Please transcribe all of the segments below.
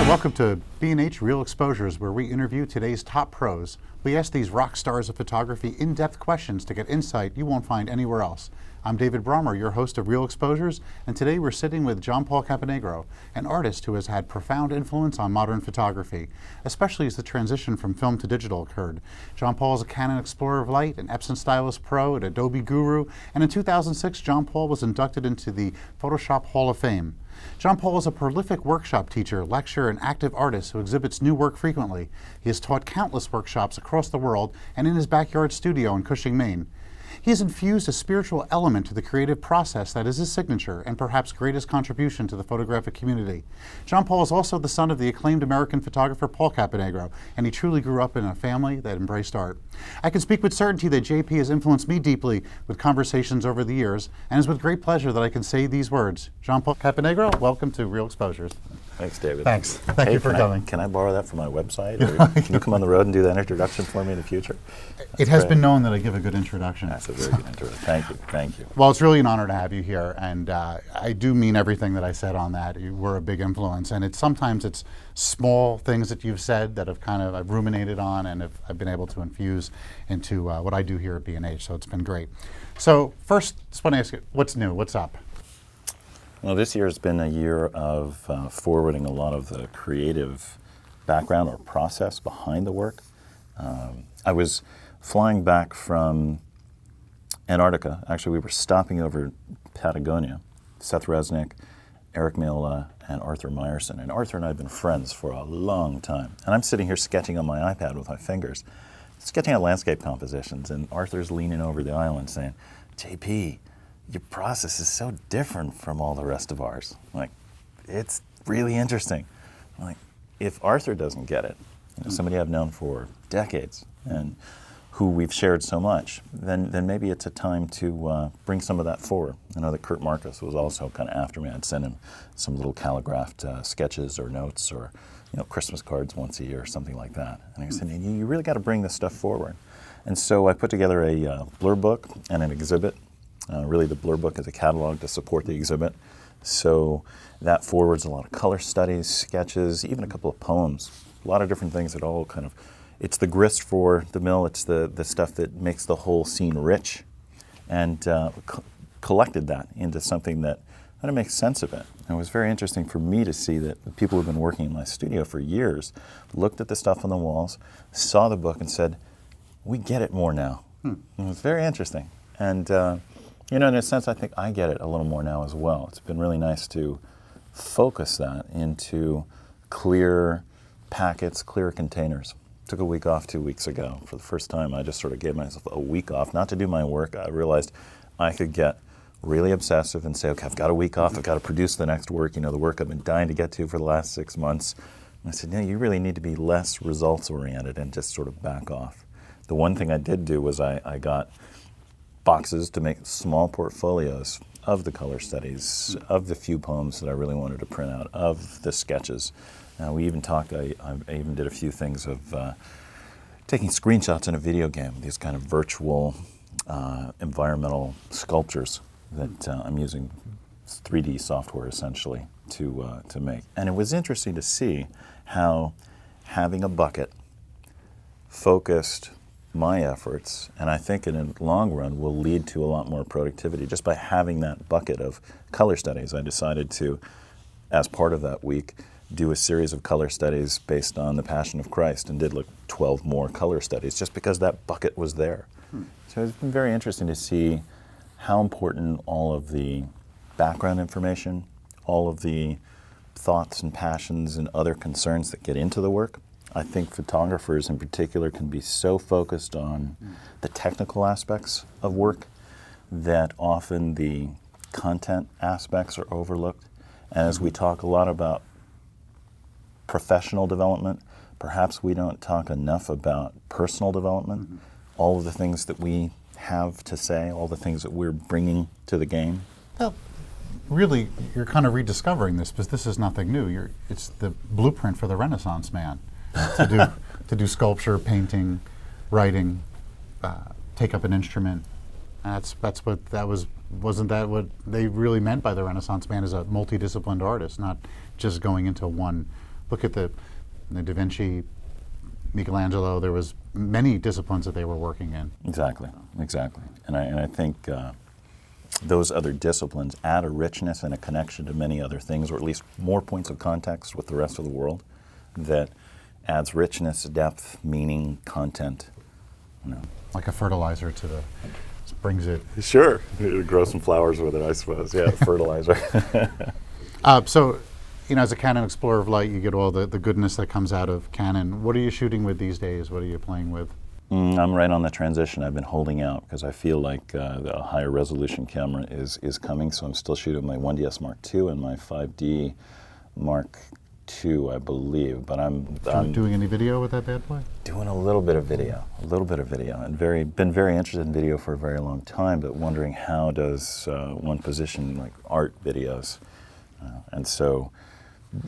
Welcome to B&H Real Exposures, where we interview today's top pros. We ask these rock stars of photography in-depth questions to get insight you won't find anywhere else. I'm David Brommer, your host of Real Exposures, and today we're sitting with John Paul Caponigro, an artist who has had profound influence on modern photography, especially as the transition from film to digital occurred. John Paul is a Canon Explorer of Light, an Epson Stylus Pro, an Adobe Guru, and in 2006, John Paul was inducted into the Photoshop Hall of Fame. John Paul is a prolific workshop teacher, lecturer, and active artist who exhibits new work frequently. He has taught countless workshops across the world and in his backyard studio in Cushing, Maine. He has infused a spiritual element to the creative process that is his signature and perhaps greatest contribution to the photographic community. John Paul is also the son of the acclaimed American photographer Paul Caponigro, and he truly grew up in a family that embraced art. I can speak with certainty that JP has influenced me deeply with conversations over the years, and it's with great pleasure that I can say these words. John Paul Caponigro, welcome to Real Exposures. Thanks, David. Thanks. Thank you for coming. Can I borrow that for my website? Or can you come on the road and do that introduction for me in the future? It has been known that I give a good introduction. That's a very good introduction. Thank you. Thank you. Well, it's really an honor to have you here, and I do mean everything that I said on that. You were a big influence, and sometimes it's small things that you've said that I've ruminated on, and I've been able to infuse into what I do here at B&H, so it's been great. So first, just want to ask you, what's new? What's up? Well, this year has been a year of forwarding a lot of the creative background or process behind the work. I was flying back from Antarctica. Actually, we were stopping over Patagonia. Seth Resnick, Eric Miola, and Arthur Meyerson. And Arthur and I have been friends for a long time. And I'm sitting here sketching on my iPad with my fingers, sketching out landscape compositions. And Arthur's leaning over the island saying, JP, your process is so different from all the rest of ours. Like, it's really interesting. Like, if Arthur doesn't get it, somebody I've known for decades and who we've shared so much, then maybe it's a time to bring some of that forward. I know that Kurt Marcus was also kind of after me. I'd send him some little calligraphed sketches or notes or Christmas cards once a year or something like that. And he said, you really got to bring this stuff forward. And so I put together a blur book and an exhibit. Really, the blur book is a catalog to support the exhibit. So that forwards a lot of color studies, sketches, even a couple of poems, a lot of different things that all kind of, it's the grist for the mill, it's the stuff that makes the whole scene rich, and collected that into something that kind of makes sense of it. And it was very interesting for me to see that the people who've been working in my studio for years looked at the stuff on the walls, saw the book and said, we get it more now. And it was very interesting. And in a sense, I think I get it a little more now as well. It's been really nice to focus that into clear packets, clear containers. Took a week off 2 weeks ago. For the first time, I just sort of gave myself a week off, not to do my work. I realized I could get really obsessive and say, okay, I've got a week off, I've got to produce the next work, the work I've been dying to get to for the last 6 months. And I said, no, you really need to be less results-oriented and just sort of back off. The one thing I did do was I got boxes to make small portfolios of the color studies, of the few poems that I really wanted to print out, of the sketches. We even talked, I even did a few things of taking screenshots in a video game, these kind of virtual environmental sculptures that I'm using 3D software essentially to make. And it was interesting to see how having a bucket focused my efforts, and I think in the long run will lead to a lot more productivity. Just by having that bucket of color studies, I decided to, as part of that week, do a series of color studies based on the Passion of Christ, and did 12 more color studies just because that bucket was there. So it's been very interesting to see how important all of the background information, all of the thoughts and passions and other concerns that get into the work. I think photographers in particular can be so focused on the technical aspects of work that often the content aspects are overlooked. And as we talk a lot about professional development, perhaps we don't talk enough about personal development, all of the things that we have to say, all the things that we're bringing to the game. Well, really, you're kind of rediscovering this, because this is nothing new. It's the blueprint for the Renaissance man. to do sculpture, painting, writing, take up an instrument. That's what that was. Wasn't that what they really meant by the Renaissance man, as a multidisciplined artist, not just going into one look at the Da Vinci, Michelangelo, there was many disciplines that they were working in. Exactly, exactly. And I think those other disciplines add a richness and a connection to many other things, or at least more points of context with the rest of the world that adds richness, depth, meaning, content. You know. Like a fertilizer to the, brings it. Sure, grow some flowers with it, I suppose. Yeah, fertilizer. So, you know, as a Canon Explorer of Light, you get all the goodness that comes out of Canon. What are you shooting with these days? What are you playing with? I'm right on the transition. I've been holding out because I feel like a higher resolution camera is coming, so I'm still shooting my 1DS Mark II and my 5D Mark II, I believe. But I'm doing any video with that bad boy? Doing a little bit of video, and been very interested in video for a very long time, but wondering how does one position like art videos, and so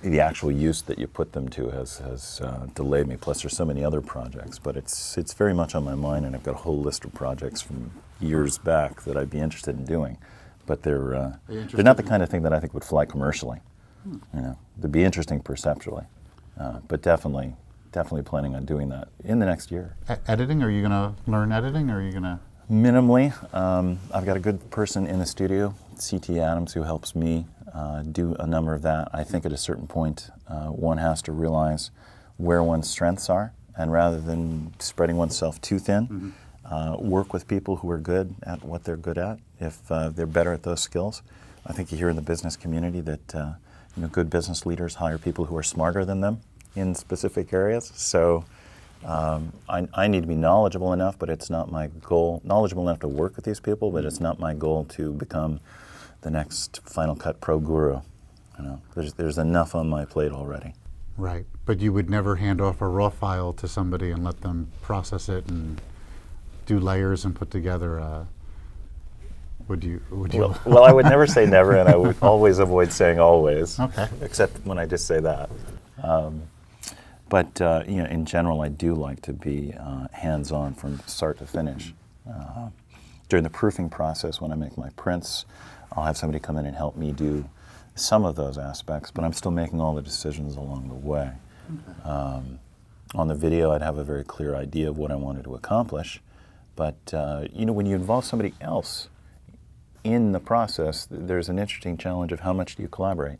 the actual use that you put them to has delayed me. Plus, there's so many other projects, but it's very much on my mind, and I've got a whole list of projects from years back that I'd be interested in doing, but they're not the kind of thing that I think would fly commercially. You know, they'd be interesting perceptually, but definitely planning on doing that in the next year. Editing? Are you going to learn editing, or are you going to? Minimally. I've got a good person in the studio, C.T. Adams, who helps me do a number of that. I think at a certain point, one has to realize where one's strengths are, and rather than spreading oneself too thin, work with people who are good at what they're good at, if they're better at those skills. I think you hear in the business community that good business leaders hire people who are smarter than them in specific areas. So I need to be knowledgeable enough, but it's not my goal, knowledgeable enough to work with these people, but it's not my goal to become the next Final Cut Pro guru. You know, there's enough on my plate already. Right, but you would never hand off a raw file to somebody and let them process it and do layers and put together. Would you? Well, I would never say never, and I would always avoid saying always. Okay. Except when I just say that. But in general, I do like to be hands-on from start to finish. During the proofing process, when I make my prints, I'll have somebody come in and help me do some of those aspects, but I'm still making all the decisions along the way. Okay. On the video, I'd have a very clear idea of what I wanted to accomplish, but when you involve somebody else in the process, there's an interesting challenge of how much do you collaborate.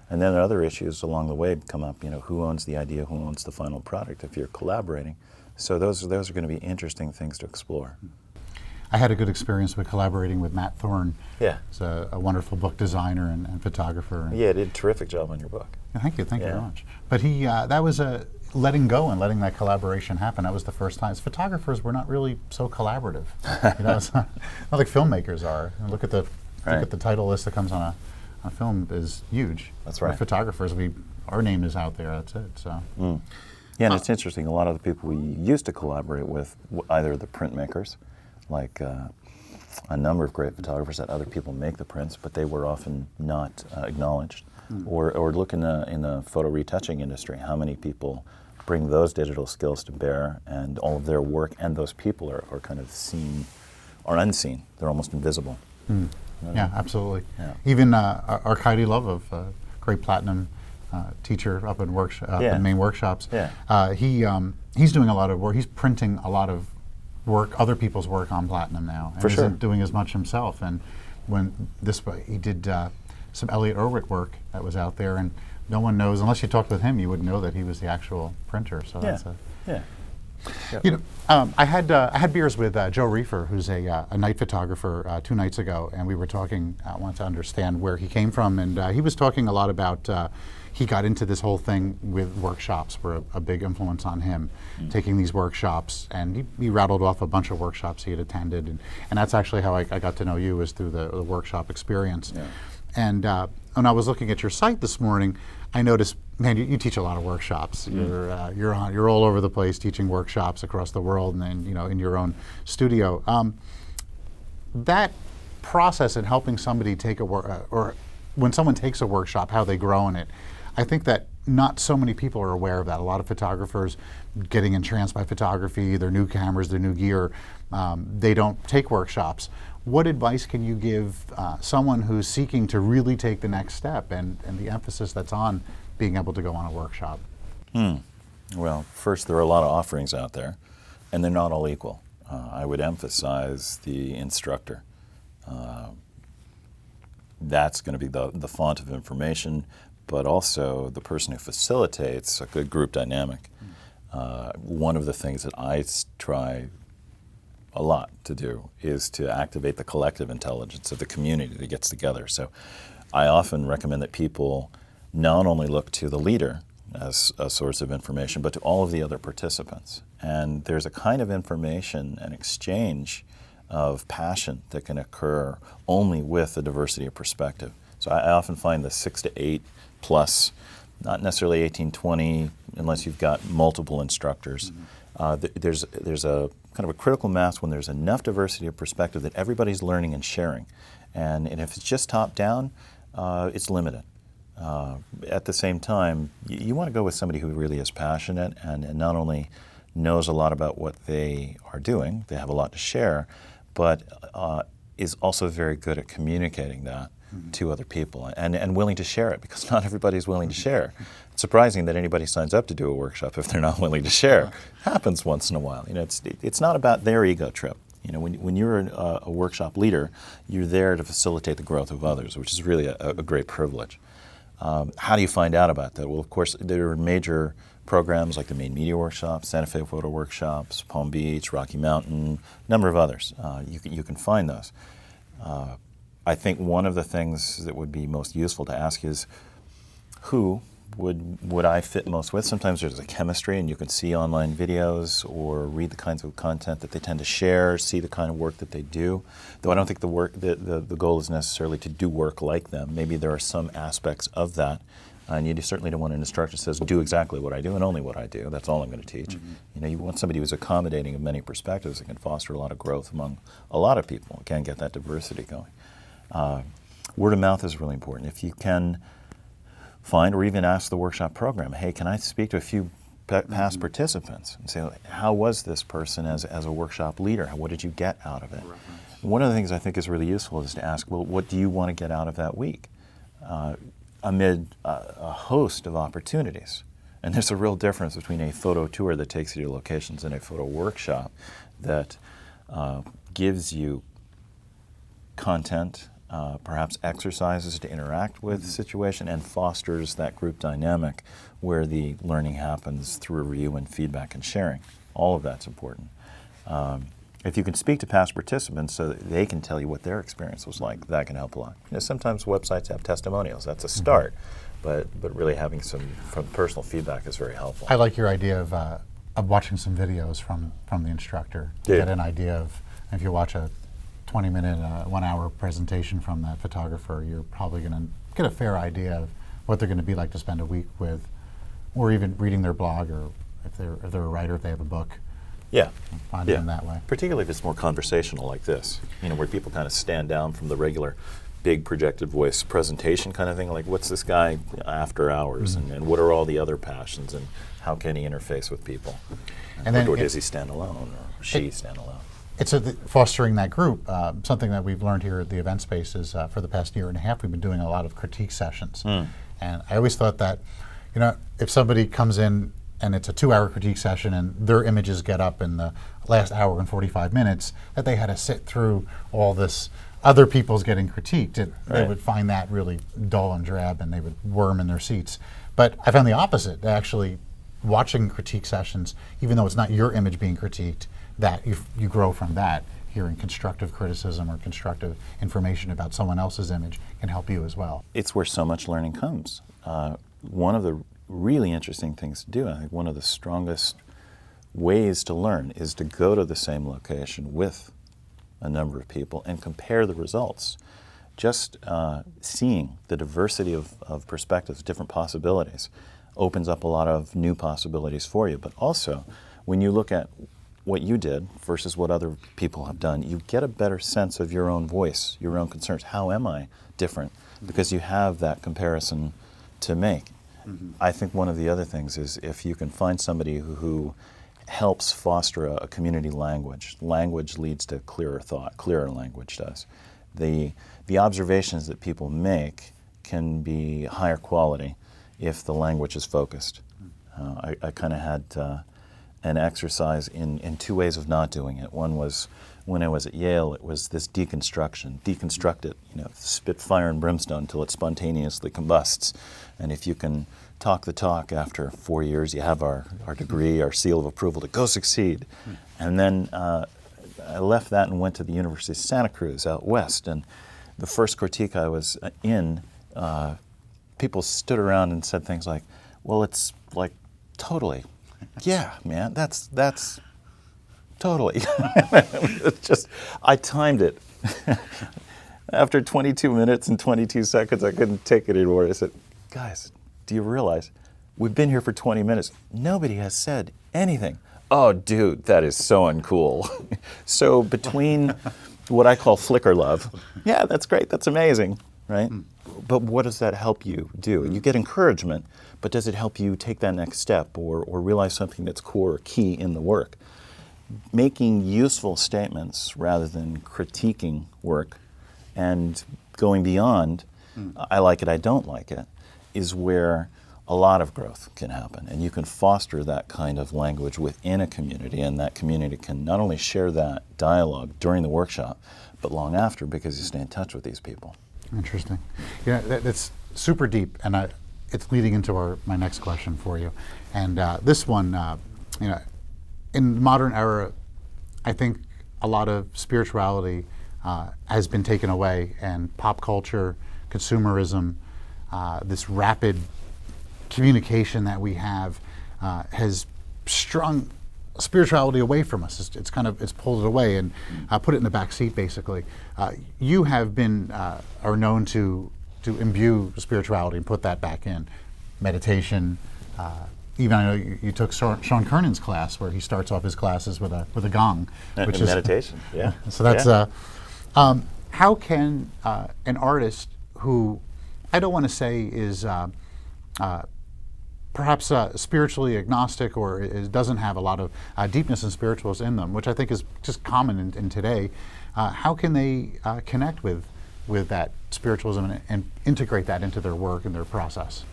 And then other issues along the way come up, who owns the idea, who owns the final product if you're collaborating. So those are going to be interesting things to explore. I had a good experience with collaborating with Matt Thorne. Yeah. He's a wonderful book designer and photographer. Yeah, did a terrific job on your book. Thank you very much. But that was letting go and letting that collaboration happen. That was the first time. As photographers, we're not really so collaborative. It's not like filmmakers are. And look at the title list that comes on a film is huge. That's right. We're photographers, our name is out there. That's it. So. Yeah, and it's interesting. A lot of the people we used to collaborate with, either the printmakers, like a number of great photographers that other people make the prints, but they were often not acknowledged. Or look in the photo retouching industry, how many people bring those digital skills to bear, and all of their work and those people are kind of seen or unseen. They're almost invisible. Yeah, absolutely. Yeah. Even Arcady Love, of great platinum teacher up in main workshops. Yeah. He's doing a lot of work. He's printing a lot of work, other people's work on platinum now, and For sure. isn't doing as much himself. And when he did some Elliot Erwitt work that was out there, and no one knows unless you talked with him. You wouldn't know that he was the actual printer. So that's Yep. I had beers with Joe Reefer, who's a night photographer, 2 nights ago, and we were talking. I wanted to understand where he came from, and he was talking a lot about. He got into this whole thing with workshops, were a big influence on him, taking these workshops, and he rattled off a bunch of workshops he had attended, and that's actually how I got to know you, was through the workshop experience. Yeah. And when I was looking at your site this morning, I noticed, man, you teach a lot of workshops. You're all over the place teaching workshops across the world, and then in your own studio. That process in helping somebody take or when someone takes a workshop, how they grow in it. I think that not so many people are aware of that. A lot of photographers getting entranced by photography, their new cameras, their new gear, they don't take workshops. What advice can you give someone who's seeking to really take the next step, and the emphasis that's on being able to go on a workshop? Well, first, there are a lot of offerings out there, and they're not all equal. I would emphasize the instructor. That's going to be the font of information, but also the person who facilitates a good group dynamic. One of the things that I try a lot to do is to activate the collective intelligence of the community that gets together. So I often recommend that people not only look to the leader as a source of information, but to all of the other participants. And there's a kind of information and exchange of passion that can occur only with a diversity of perspective. So I often find the 6 to 8 plus, not necessarily 18, 20, unless you've got multiple instructors. There's a kind of a critical mass when there's enough diversity of perspective that everybody's learning and sharing. And if it's just top down, it's limited. At the same time, you want to go with somebody who really is passionate and not only knows a lot about what they are doing, they have a lot to share, but is also very good at communicating that to other people and willing to share it, because not everybody is willing to share. It's surprising that anybody signs up to do a workshop if they're not willing to share. It happens once in a while. It's not about their ego trip. When you're a workshop leader, you're there to facilitate the growth of others, which is really a great privilege. How do you find out about that? Well, of course, there are major programs like the Maine Media Workshops, Santa Fe Photo Workshops, Palm Beach, Rocky Mountain, a number of others. You can find those. I think one of the things that would be most useful to ask is, who would I fit most with? Sometimes there's a chemistry, and you can see online videos or read the kinds of content that they tend to share, see the kind of work that they do. Though I don't think the goal is necessarily to do work like them. Maybe there are some aspects of that, and you certainly don't want an instructor that says, do exactly what I do and only what I do. That's all I'm going to teach. You want somebody who's accommodating of many perspectives and can foster a lot of growth among a lot of people, can get that diversity going. Word of mouth is really important. If you can find or even ask the workshop program, hey, can I speak to a few past participants and say, how was this person as a workshop leader? What did you get out of it? One of the things I think is really useful is to ask, well, what do you want to get out of that week? Amid a host of opportunities. And there's a real difference between a photo tour that takes you to locations and a photo workshop that gives you content, perhaps exercises to interact with the situation, and fosters that group dynamic where the learning happens through review and feedback and sharing. All of that's important. If you can speak to past participants so that they can tell you what their experience was like, that can help a lot. Sometimes websites have testimonials. That's a start, but really having some personal feedback is very helpful. I like your idea of watching some videos from the instructor to get an idea of, if you watch a 20-minute, 1-hour presentation from that photographer, you're probably going to get a fair idea of what they're going to be like to spend a week with, or even reading their blog, or if they're a writer, if they have a book. Yeah. Find them that way. Particularly if it's more conversational like this, where people kind of stand down from the regular big projected voice presentation kind of thing, like what's this guy after hours, and what are all the other passions, and how can he interface with people? Or does he stand alone, or she stand alone? It's fostering that group. Something that we've learned here at the event space is for the past year and a half, we've been doing a lot of critique sessions. And I always thought that, if somebody comes in and it's a 2-hour critique session and their images get up in the last hour and 45 minutes, that they had to sit through all this other people's getting critiqued. They would find that really dull and drab, and they would worm in their seats. But I found the opposite. Actually, watching critique sessions, even though it's not your image being critiqued, that you grow from that. Hearing constructive criticism or constructive information about someone else's image can help you as well. It's where so much learning comes. One of the really interesting things to do, I think one of the strongest ways to learn, is to go to the same location with a number of people and compare the results. Just seeing the diversity of perspectives, different possibilities, opens up a lot of new possibilities for you. But also, when you look at what you did versus what other people have done, you get a better sense of your own voice, your own concerns. How am I different? Because you have that comparison to make. I think one of the other things is if you can find somebody who helps foster a community language. Language leads to clearer thought, clearer language does. The observations that people make can be higher quality if the language is focused. I kind of had an exercise in two ways of not doing it. One was when I was at Yale, it was this deconstruction. Deconstruct it, spit fire and brimstone until it spontaneously combusts. And if you can talk the talk after 4 years, you have our degree, our seal of approval to go succeed. And then I left that and went to the University of Santa Cruz out west. And the first critique I was in, people stood around and said things like, well, it's like totally. Yeah, man, that's totally. It's just, I timed it. After 22 minutes and 22 seconds, I couldn't take it anymore. I said, guys, do you realize we've been here for 20 minutes? Nobody has said anything. Oh, dude, that is so uncool. So between what I call flicker love, yeah, that's great, that's amazing, right? But what does that help you do? You get encouragement, but does it help you take that next step or realize something that's core or key in the work? Making useful statements rather than critiquing work and going beyond, I like it, I don't like it, is where a lot of growth can happen. And you can foster that kind of language within a community, and that community can not only share that dialogue during the workshop, but long after, because you stay in touch with these people. Interesting. Yeah, that's super deep, and it's leading into my next question for you. And this one, in the modern era, I think a lot of spirituality has been taken away, and pop culture, consumerism, this rapid communication that we have has strung spirituality away from us. It's pulled it away and put it in the back seat, basically. You have been are known to imbue spirituality and put that back in. Meditation, even I know you took Sean Kernan's class where he starts off his classes with a gong, which is meditation. Yeah. So that's how can an artist who I don't want to say is perhaps spiritually agnostic or doesn't have a lot of deepness and spirituals in them, which I think is just common in today, how can they connect with that spiritualism and integrate that into their work and their process?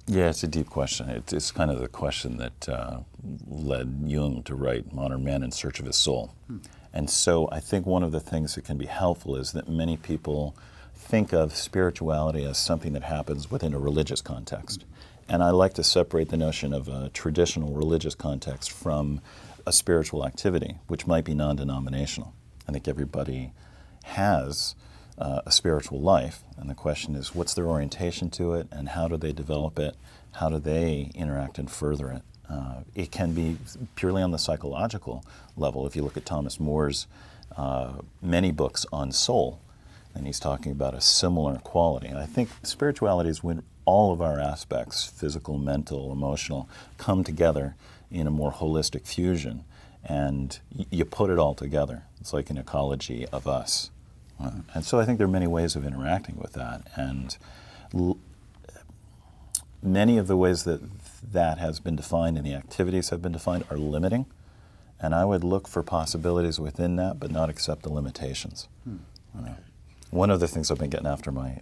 Yeah, it's a deep question. It's kind of the question that led Jung to write Modern Man in Search of His Soul. And so I think one of the things that can be helpful is that many people think of spirituality as something that happens within a religious context. And I like to separate the notion of a traditional religious context from a spiritual activity, which might be non-denominational. I think everybody has a spiritual life, and the question is, what's their orientation to it, and how do they develop it? How do they interact and further it? It can be purely on the psychological level. If you look at Thomas More's many books on soul, and he's talking about a similar quality. And I think spirituality is when all of our aspects, physical, mental, emotional, come together in a more holistic fusion, and you put it all together. It's like an ecology of us. And so I think there are many ways of interacting with that, and many of the ways that has been defined and the activities have been defined are limiting, and I would look for possibilities within that, but not accept the limitations. One of the things I've been getting after my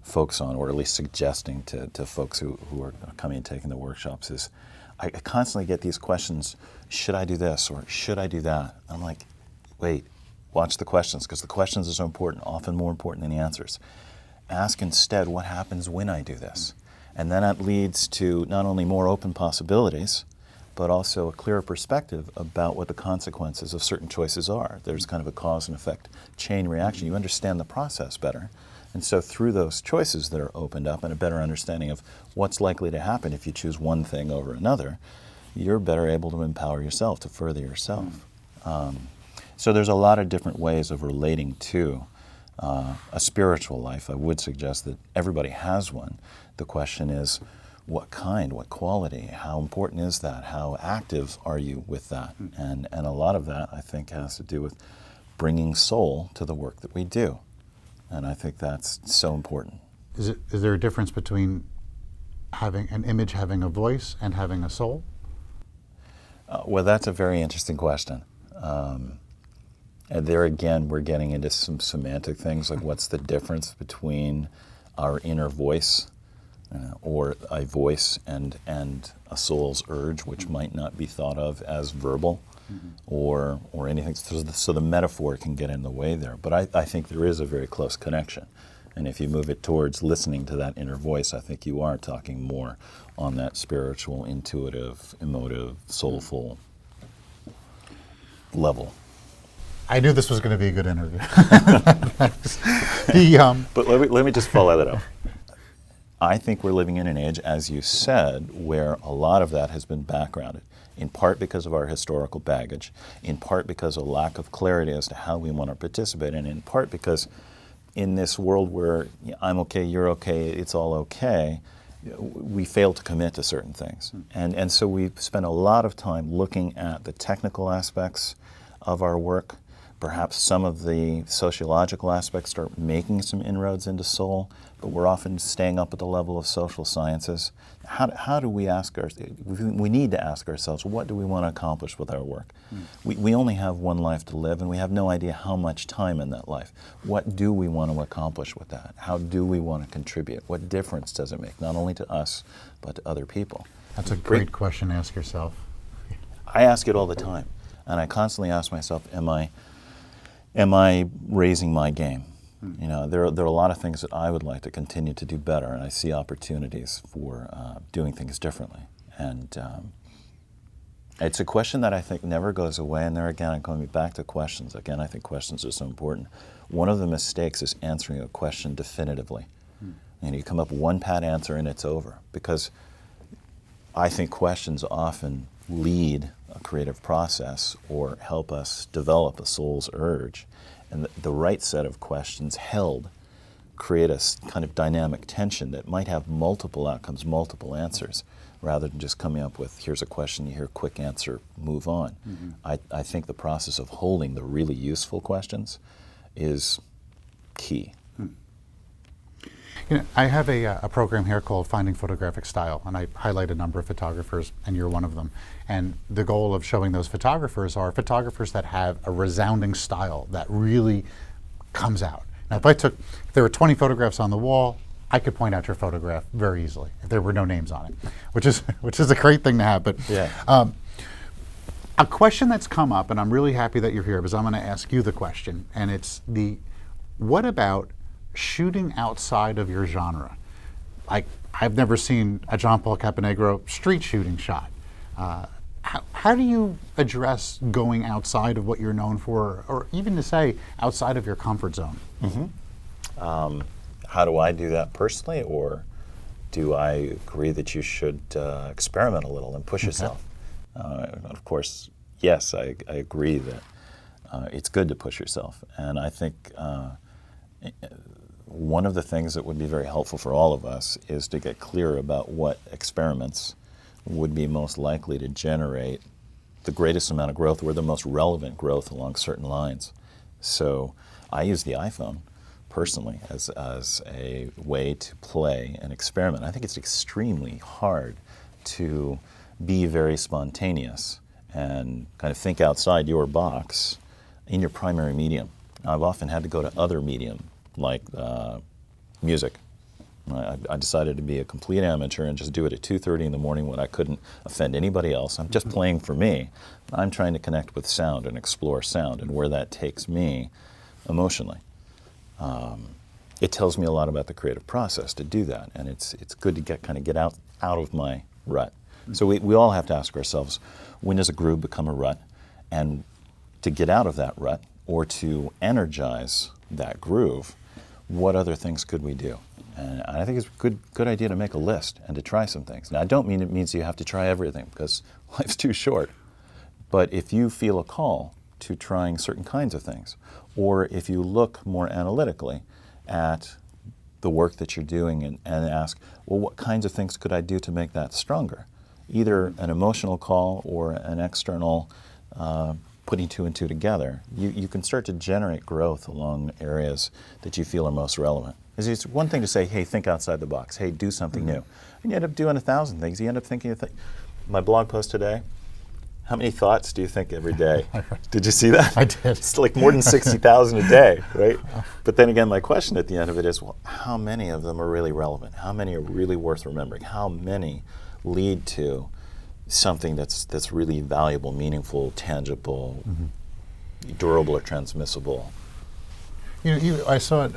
folks on, or at least suggesting to folks who are coming and taking the workshops, is I constantly get these questions, should I do this or should I do that? I'm like, wait, watch the questions, because the questions are so important, often more important than the answers. Ask instead, what happens when I do this? And then that leads to not only more open possibilities, but also a clearer perspective about what the consequences of certain choices are. There's kind of a cause and effect chain reaction. You understand the process better. And so through those choices that are opened up and a better understanding of what's likely to happen if you choose one thing over another, you're better able to empower yourself, to further yourself. So there's a lot of different ways of relating to a spiritual life. I would suggest that everybody has one. The question is, what kind, what quality, how important is that, how active are you with that? And a lot of that, I think, has to do with bringing soul to the work that we do. And I think that's so important. Is there a difference between having an image having a voice and having a soul? Well, that's a very interesting question. And there again, we're getting into some semantic things, like what's the difference between our inner voice or a voice and a soul's urge, which might not be thought of as verbal, or anything. So the metaphor can get in the way there. But I think there is a very close connection. And if you move it towards listening to that inner voice, I think you are talking more on that spiritual, intuitive, emotive, soulful level. I knew this was going to be a good interview. But let me just follow that up. I think we're living in an age, as you said, where a lot of that has been backgrounded, in part because of our historical baggage, in part because of lack of clarity as to how we want to participate, and in part because in this world where I'm okay, you're okay, it's all okay, we fail to commit to certain things. And so we spend a lot of time looking at the technical aspects of our work. Perhaps some of the sociological aspects start making some inroads into soul, but we're often staying up at the level of social sciences. How do we ask we need to ask ourselves, what do we want to accomplish with our work? We only have one life to live, and we have no idea how much time in that life. What do we want to accomplish with that? How do we want to contribute? What difference does it make, not only to us, but to other people? That's a great question to ask yourself. I ask it all the time, and I constantly ask myself, am I raising my game? You know, there are a lot of things that I would like to continue to do better, and I see opportunities for doing things differently. And it's a question that I think never goes away, and there again, I'm going back to questions. Again, I think questions are so important. One of the mistakes is answering a question definitively. And you come up with one pat answer and it's over, because I think questions often lead a creative process or help us develop a soul's urge. And the right set of questions held create a kind of dynamic tension that might have multiple outcomes, multiple answers, rather than just coming up with, here's a question, you hear a quick answer, move on. I think the process of holding the really useful questions is key. You know, I have a program here called Finding Photographic Style, and I highlight a number of photographers, and you're one of them. And the goal of showing those photographers are photographers that have a resounding style that really comes out. Now, if there were 20 photographs on the wall, I could point out your photograph very easily if there were no names on it, which is a great thing to have. But a question that's come up, and I'm really happy that you're here, because I'm going to ask you the question, and it's what about shooting outside of your genre? Like, I've never seen a John Paul Caponigro street shooting shot. How do you address going outside of what you're known for, or even to say outside of your comfort zone? How do I do that personally, or do I agree that you should experiment a little and push yourself? Of course, yes, I agree that it's good to push yourself, and I think one of the things that would be very helpful for all of us is to get clear about what experiments would be most likely to generate the greatest amount of growth, or the most relevant growth along certain lines. So I use the iPhone personally as a way to play and experiment. I think it's extremely hard to be very spontaneous and kind of think outside your box in your primary medium. Now, I've often had to go to other medium, like music. I decided to be a complete amateur and just do it at 2:30 in the morning when I couldn't offend anybody else. I'm just playing for me. I'm trying to connect with sound and explore sound and where that takes me emotionally. It tells me a lot about the creative process to do that, and it's good to get out of my rut. So we all have to ask ourselves, when does a groove become a rut? And to get out of that rut, or to energize that groove, what other things could we do? And I think it's a good idea to make a list and to try some things. Now, I don't mean it means you have to try everything, because life's too short. But if you feel a call to trying certain kinds of things, or if you look more analytically at the work that you're doing and ask, well, what kinds of things could I do to make that stronger? Either an emotional call or an external putting two and two together, you can start to generate growth along areas that you feel are most relevant. It's one thing to say, hey, think outside the box. Hey, do something new. And you end up doing 1,000 things. You end up thinking of my blog post today How many thoughts do you think every day? Did you see that? I did. It's like more than 60,000 a day, right? But then again, my question at the end of it is, well, how many of them are really relevant? How many are really worth remembering? How many lead to something that's really valuable, meaningful, tangible, durable, or transmissible? I saw it.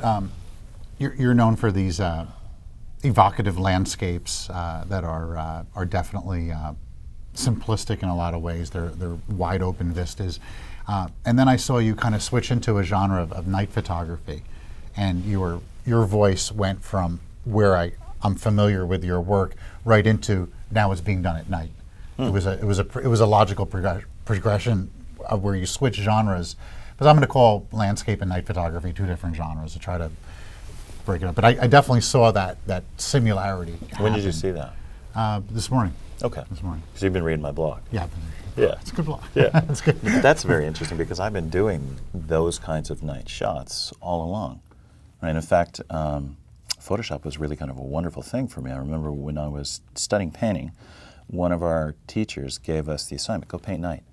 You're known for these evocative landscapes that are definitely simplistic in a lot of ways. They're wide open vistas, and then I saw you kind of switch into a genre of night photography, and your voice went from where I'm familiar with your work right into now it's being done at night. It was a logical progression of where you switch genres, because I'm going to call landscape and night photography two different genres to try to break it up. But I definitely saw that similarity. When did you see that? This morning. Okay. This morning. Because you've been reading my blog. Yeah. Yeah. It's a good blog. Yeah. That's good. That's very interesting because I've been doing those kinds of night shots all along. Right? In fact, Photoshop was really kind of a wonderful thing for me. I remember when I was studying painting, one of our teachers gave us the assignment, go paint night.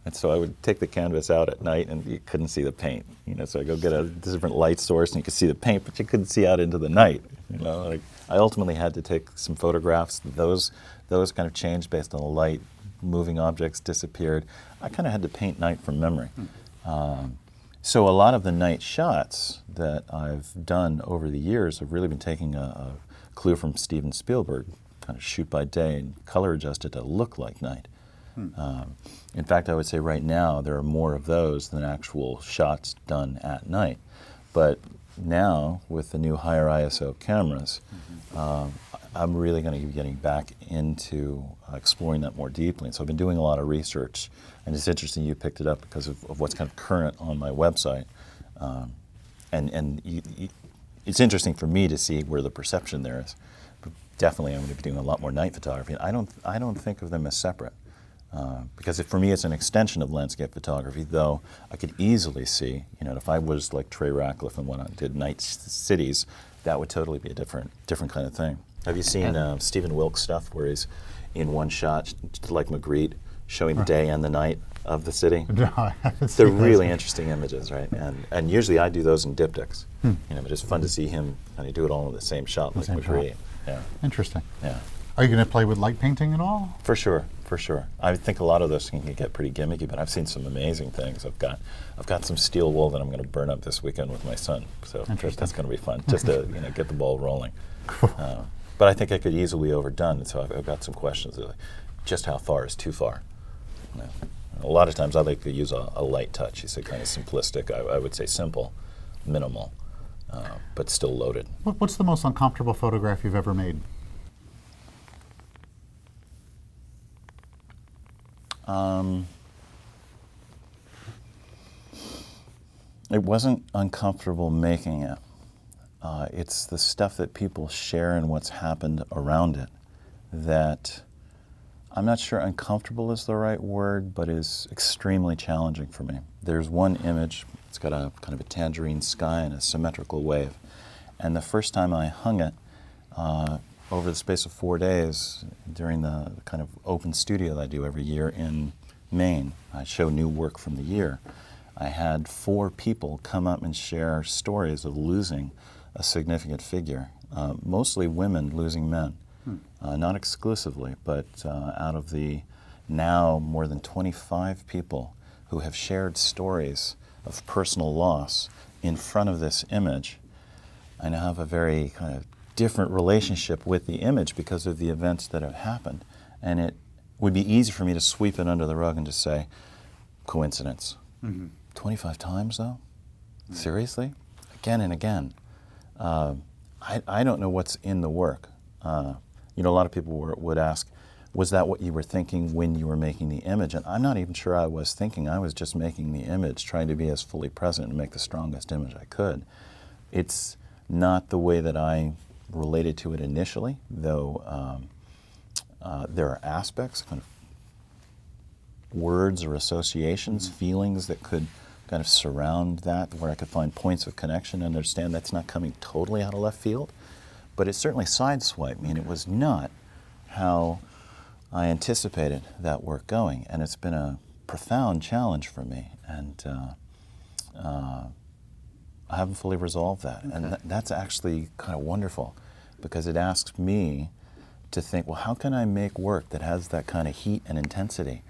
And so I would take the canvas out at night and you couldn't see the paint. So I go get a different light source and you could see the paint, but you couldn't see out into the night. Like I ultimately had to take some photographs. Those kind of changed based on the light. Moving objects disappeared. I kind of had to paint night from memory. So a lot of the night shots that I've done over the years have really been taking a clue from Steven Spielberg, kind of shoot by day and color adjusted to look like night. In fact, I would say right now there are more of those than actual shots done at night. But now, with the new higher ISO cameras, I'm really going to be getting back into exploring that more deeply. And so I've been doing a lot of research, and it's interesting you picked it up because of what's kind of current on my website. It's interesting for me to see where the perception there is. But definitely I'm going to be doing a lot more night photography. I don't think of them as separate. Because for me it's an extension of landscape photography, though I could easily see, if I was like Trey Ratcliffe and went on did night cities, that would totally be a different kind of thing. Have you seen Stephen Wilkes stuff where he's in one shot, like Magritte, showing the day and the night of the city? No, I haven't They're seen really those. interesting images, right? And usually I do those in diptychs. But it's fun to see him kind of do it all in the same shot like same Magritte. shot. Yeah. Interesting. Yeah. Are you going to play with light painting at all? For sure. I think a lot of those can get pretty gimmicky, but I've seen some amazing things. I've got some steel wool that I'm going to burn up this weekend with my son. So that's going to be fun, just to get the ball rolling. But I think I could easily overdone, so I've got some questions. Like, just how far is too far? A lot of times I like to use a light touch. You say kind of simplistic. I would say simple, minimal, but still loaded. What's the most uncomfortable photograph you've ever made? It wasn't uncomfortable making it. It's the stuff that people share and what's happened around it that I'm not sure uncomfortable is the right word, but is extremely challenging for me. There's one image, it's got a kind of a tangerine sky and a symmetrical wave. And the first time I hung it, over the space of 4 days during the kind of open studio that I do every year in Maine, I show new work from the year. I had 4 people come up and share stories of losing a significant figure, mostly women losing men. Not exclusively, but out of the now more than 25 people who have shared stories of personal loss in front of this image, I now have a very kind of different relationship with the image because of the events that have happened. And it would be easy for me to sweep it under the rug and just say, coincidence. 25 times though? Seriously? Again and again. I don't know what's in the work. A lot of people would ask, was that what you were thinking when you were making the image? And I'm not even sure I was thinking. I was just making the image, trying to be as fully present and make the strongest image I could. It's not the way that I related to it initially, though there are aspects, kind of words or associations, feelings that could kind of surround that, where I could find points of connection and understand that's not coming totally out of left field. But it certainly sideswiped me, and it was not how I anticipated that work going, and it's been a profound challenge for me, and I haven't fully resolved that. Okay. And that's actually kind of wonderful, because it asks me to think, well, how can I make work that has that kind of heat and intensity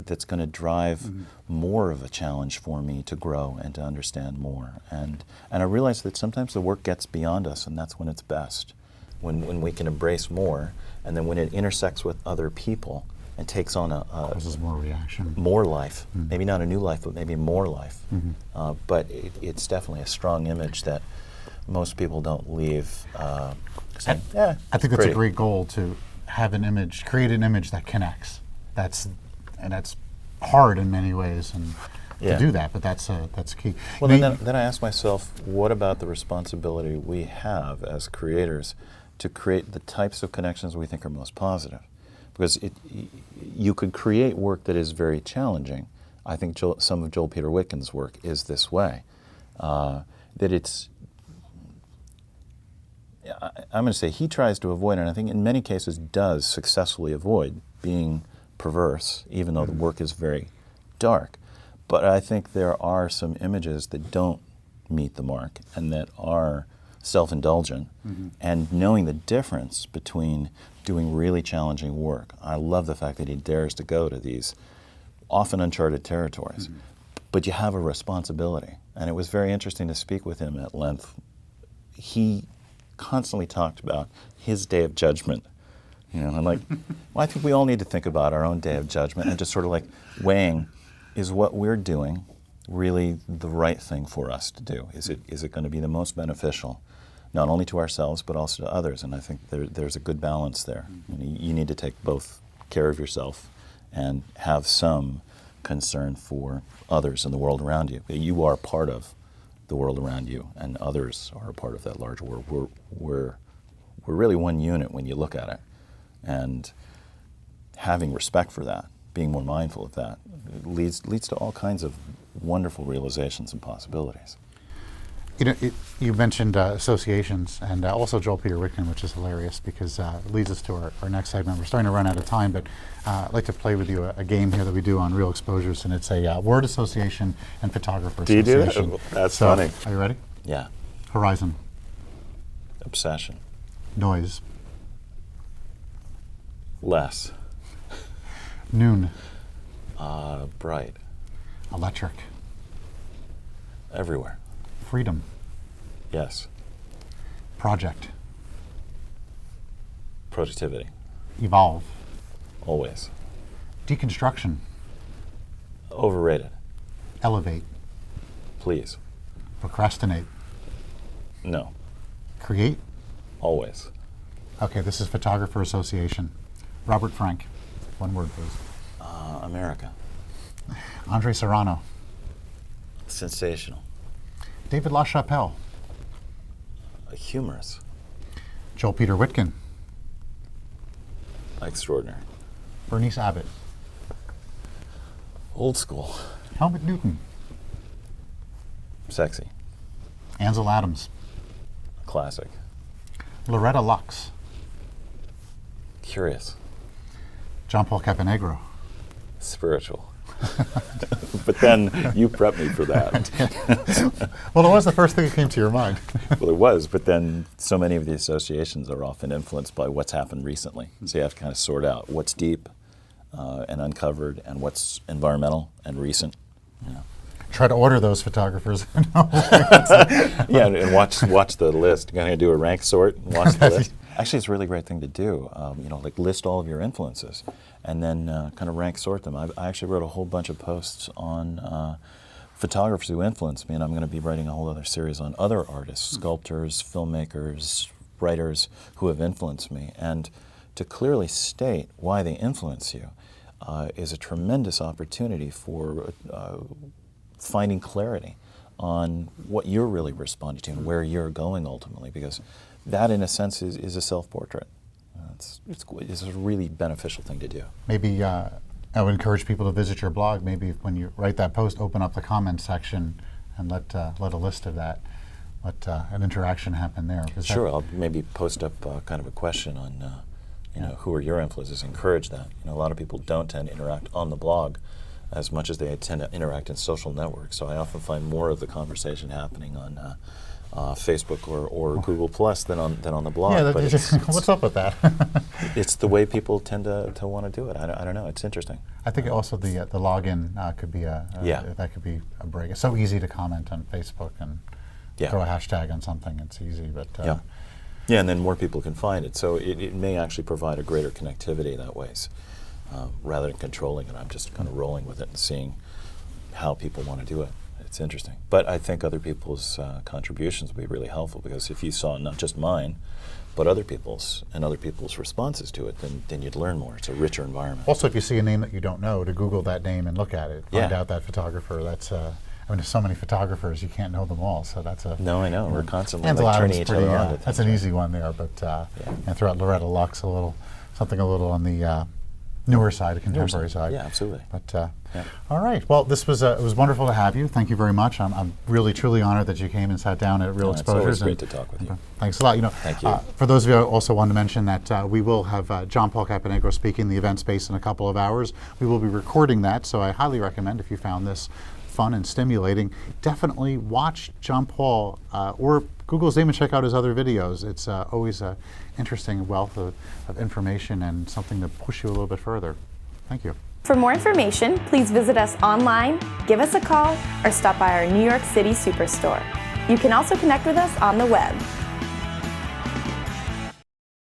that's going to drive more of a challenge for me to grow and to understand more. And I realize that sometimes the work gets beyond us, and that's when it's best, when we can embrace more, and then when it intersects with other people and takes on causes more reaction, more life. Maybe not a new life, but maybe more life. But it's definitely a strong image that most people don't leave saying, yeah, I think that's a great goal, to have an image, create an image that connects. That's hard in many ways, and to do that, but that's key. Well, then I ask myself, what about the responsibility we have as creators to create the types of connections we think are most positive? Because you could create work that is very challenging. I think some of Joel Peter Witkin's work is this way, that it's, I'm going to say he tries to avoid, and I think in many cases does successfully avoid being perverse, even though the work is very dark. But I think there are some images that don't meet the mark and that are self-indulgent, and knowing the difference between doing really challenging work. I love the fact that he dares to go to these often uncharted territories, but you have a responsibility. And it was very interesting to speak with him at length. He constantly talked about his day of judgment. I'm like, well, I think we all need to think about our own day of judgment and just sort of like weighing, is what we're doing really the right thing for us to do? Is it going to be the most beneficial, not only to ourselves but also to others? And I think there's a good balance there. You need to take both care of yourself and have some concern for others in the world around you. You are part of the world around you, and others are a part of that larger world. We're really one unit when you look at it. And having respect for that, being more mindful of that, leads to all kinds of wonderful realizations and possibilities. You mentioned associations, and also Joel Peter Witkin, which is hilarious, because it leads us to our next segment. We're starting to run out of time, but I'd like to play with you a game here that we do on Real Exposures, and it's a word association and photographer association. Do you do it? That's funny. Are you ready? Yeah. Horizon. Obsession. Noise. Less. Noon. Bright. Electric. Everywhere. Freedom. Yes. Project. Productivity. Evolve. Always. Deconstruction. Overrated. Elevate. Please. Procrastinate. No. Create. Always. Okay, this is Photographer Association. Robert Frank. One word, please. America. Andre Serrano. Sensational. David LaChapelle. Humorous. Joel Peter Witkin. Extraordinary. Bernice Abbott. Old school. Helmut Newton. Sexy. Ansel Adams. Classic. Loretta Lux. Curious. John Paul Caponigro. Spiritual. But then you prepped me for that. Well, it was the first thing that came to your mind. Well, it was, but then so many of the associations are often influenced by what's happened recently. So you have to kind of sort out what's deep and uncovered and what's environmental and recent. Try to order those photographers. Yeah, and watch the list. You're going to do a rank sort and watch the list. Actually, it's a really great thing to do. Like list all of your influences and then kind of rank sort them. I actually wrote a whole bunch of posts on photographers who influenced me, and I'm going to be writing a whole other series on other artists, sculptors, filmmakers, writers who have influenced me. And to clearly state why they influence you is a tremendous opportunity for finding clarity on what you're really responding to and where you're going ultimately, because that, in a sense, is a self-portrait. It's a really beneficial thing to do. Maybe I would encourage people to visit your blog. Maybe when you write that post, open up the comments section and let a list of that, let an interaction happen there. Sure, I'll maybe post up kind of a question on You know, who are your influences? Encourage that. You know, a lot of people don't tend to interact on the blog as much as they tend to interact in social networks. So I often find more of the conversation happening on Facebook or Google Plus than on the blog. Yeah, but what's up with that? it's the way people tend to want to do it. I don't know. It's interesting. I think also the login could be that could be a break. It's so easy to comment on Facebook and throw a hashtag on something. It's easy, but yeah, and then more people can find it. So it may actually provide a greater connectivity that ways, rather than controlling it. I'm just kind of rolling with it and seeing how people want to do it. It's interesting. But I think other people's contributions will be really helpful, because if you saw not just mine, but other people's responses to it, then you'd learn more. It's a richer environment. Also, if you see a name that you don't know, to Google that name and look at it, find out that photographer. That's I mean, there's so many photographers, you can't know them all. So that's a no, I know. We're constantly Angela turning Adams each other on. that's an easy one there, but and throughout Loretta Luck's something a little on the newer side, the contemporary side. Yeah, absolutely. But all right. Well, this was it was wonderful to have you. Thank you very much. I'm really truly honored that you came and sat down at Real Exposures. It's always great to talk with you. Thanks a lot. You know, thank you. For those of you, I also want to mention that we will have John Paul Caponigro speaking in the event space in a couple of hours. We will be recording that, so I highly recommend, if you found this fun and stimulating, definitely watch John Paul or Google his name and check out his other videos. It's always an interesting wealth of information and something to push you a little bit further. Thank you. For more information, please visit us online, give us a call, or stop by our New York City Superstore. You can also connect with us on the web.